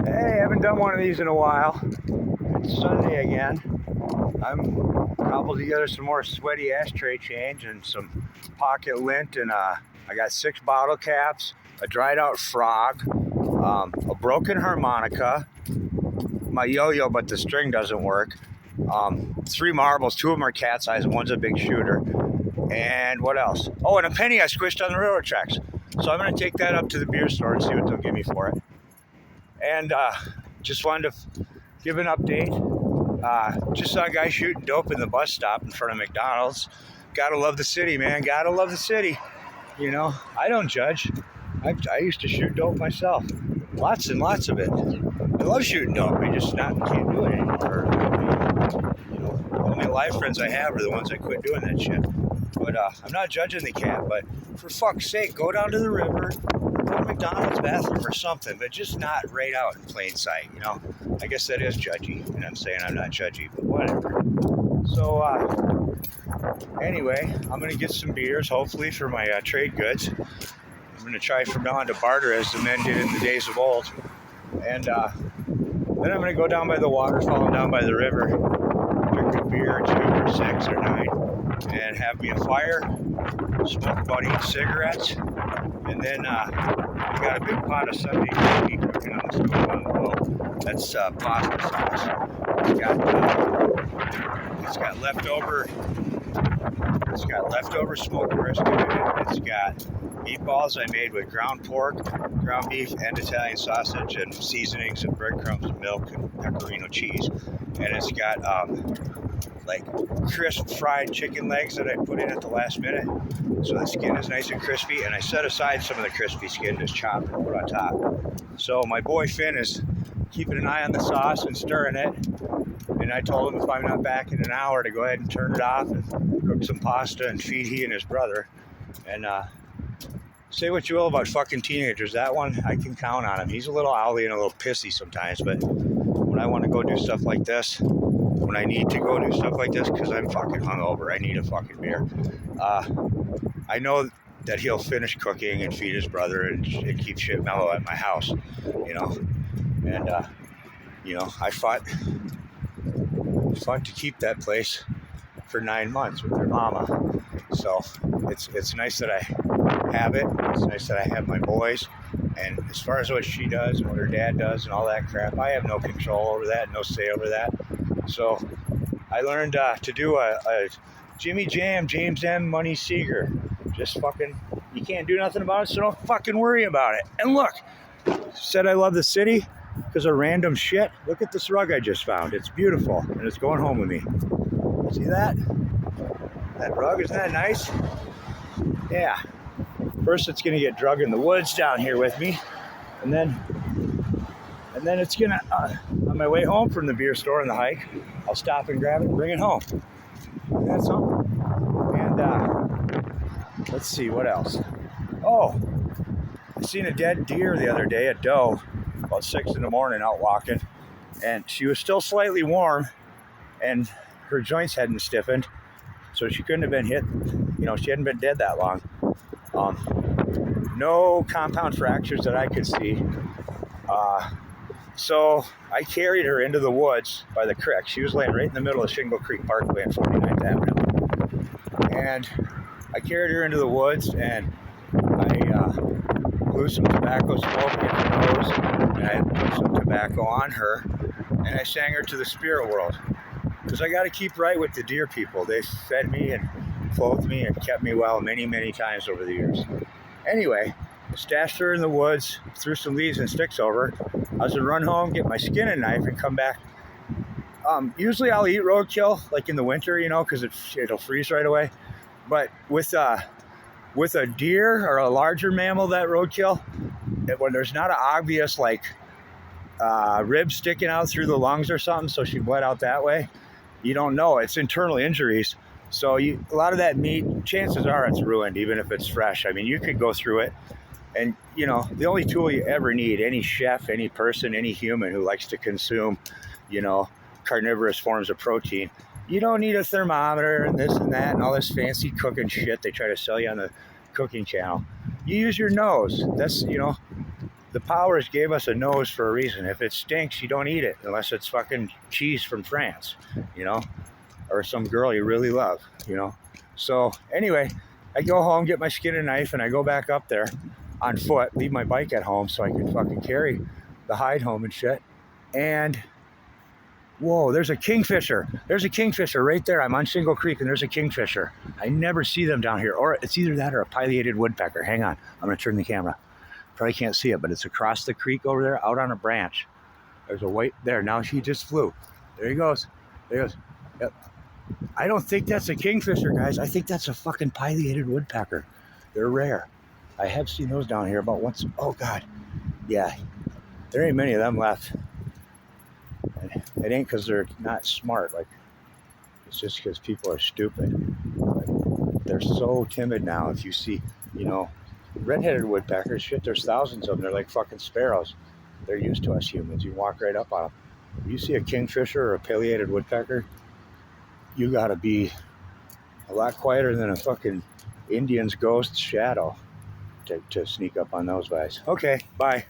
Hey, I haven't done one of these in a while. It's Sunday again. I'm cobbled together some more sweaty ashtray change and some pocket lint, and I got 6 bottle caps, a dried out frog, a broken harmonica, my yo-yo, but the string doesn't work. 3 marbles, 2 of them are cat size, and one's a big shooter. And what else? Oh, and a penny I squished on the railroad tracks. So I'm going to take that up to the beer store and see what they'll give me for it. And just wanted to give an update. Just saw a guy shooting dope in the bus stop in front of McDonald's. Gotta love the city, man. Gotta love the city. You know, I don't judge. I used to shoot dope myself. Lots and lots of it. I love shooting dope. I just can't do it anymore. You know, the only live friends I have are the ones that quit doing that shit. But I'm not judging the cat, but for fuck's sake, go down to the river, go to McDonald's bathroom or something, but just not right out in plain sight, you know? I guess that is judgy, and I'm saying I'm not judgy, but whatever. So, anyway, I'm going to get some beers, hopefully, for my trade goods. I'm going to try from now on to barter as the men did in the days of old. And then I'm going to go down by the waterfall, down by the river, drink a beer or 2 or 6 or 9, and have me a fire, smoke about 8 cigarettes, and then I got a big pot of Sunday gravy cooking on the stove on the low. That's pasta sauce. It's got leftover smoked brisket in it. It's got meatballs I made with ground pork, ground beef, and Italian sausage, and seasonings and breadcrumbs and milk and pecorino cheese. And it's got like crisp fried chicken legs that I put in at the last minute, so the skin is nice and crispy, and I set aside some of the crispy skin just chopped and put on top. So my boy Finn is keeping an eye on the sauce and stirring it, and I told him if I'm not back in an hour to go ahead and turn it off and cook some pasta and feed he and his brother. And say what you will about fucking teenagers, that one I can count on him. He's a little owly and a little pissy sometimes, but when I want to go do stuff like this, when I need to go do stuff like this, because I'm fucking hungover, I need a fucking beer. I know that he'll finish cooking and feed his brother and keep shit mellow at my house, you know. And you know, I fought to keep that place for 9 months with their mama. So it's nice that I have it. It's nice that I have my boys. And as far as what she does and what her dad does and all that crap, I have no control over that, no say over that. So I learned to do a Jimmy Jam, James M. Money Seeger. Just fucking, you can't do nothing about it, so don't fucking worry about it. And look, said I love the city because of random shit. Look at this rug I just found. It's beautiful, and it's going home with me. See that? That rug, isn't that nice? Yeah. First it's gonna get drug in the woods down here with me, and then it's gonna, on my way home from the beer store and the hike, I'll stop and grab it and bring it home. And that's all. And let's see, what else? Oh, I seen a dead deer the other day, a doe, about 6 in the morning out walking, and she was still slightly warm, and her joints hadn't stiffened, so she couldn't have been hit. You know, she hadn't been dead that long. No compound fractures that I could see. So I carried her into the woods by the creek. She was laying right in the middle of Shingle Creek Parkway and 49th Avenue. And I carried her into the woods, and I blew some tobacco smoke in her nose, and I put some tobacco on her, and I sang her to the spirit world. Because I got to keep right with the deer people. They fed me and clothed me and kept me well many, many times over the years. Anyway, stashed her in the woods, threw some leaves and sticks over. I was to run home, get my skinning knife, and come back. Usually I'll eat roadkill, like in the winter, you know, because it'll freeze right away. But with a deer or a larger mammal, that roadkill, when there's not an obvious like rib sticking out through the lungs or something, so she bled out that way, you don't know. It's internal injuries. So a lot of that meat, chances are it's ruined, even if it's fresh. I mean, you could go through it, and you know, the only tool you ever need, any chef, any person, any human who likes to consume, you know, carnivorous forms of protein, you don't need a thermometer and this and that and all this fancy cooking shit they try to sell you on the cooking channel. You use your nose. That's, you know, the powers gave us a nose for a reason. If it stinks, you don't eat it unless it's fucking cheese from France, you know, or some girl you really love, you know. So anyway, I go home, get my Skinner knife, and I go back up there on foot, leave my bike at home so I can fucking carry the hide home and shit. And whoa, there's a kingfisher. There's a kingfisher right there. I'm on Shingle Creek and there's a kingfisher. I never see them down here. Or it's either that or a pileated woodpecker. Hang on, I'm gonna turn the camera. Probably can't see it, but it's across the creek over there, out on a branch. There's a white there. Now he just flew. There he goes. There he goes. Yep. I don't think that's a kingfisher, guys. I think that's a fucking pileated woodpecker. They're rare. I have seen those down here about once. Oh God. Yeah. There ain't many of them left. It ain't because they're not smart. Like, it's just because people are stupid. Like, they're so timid now. If you see, you know, red-headed woodpeckers, shit, there's thousands of them. They're like fucking sparrows. They're used to us humans. You walk right up on them. If you see a kingfisher or a pileated woodpecker, you gotta be a lot quieter than a fucking Indian's ghost shadow to sneak up on those guys. Okay, bye.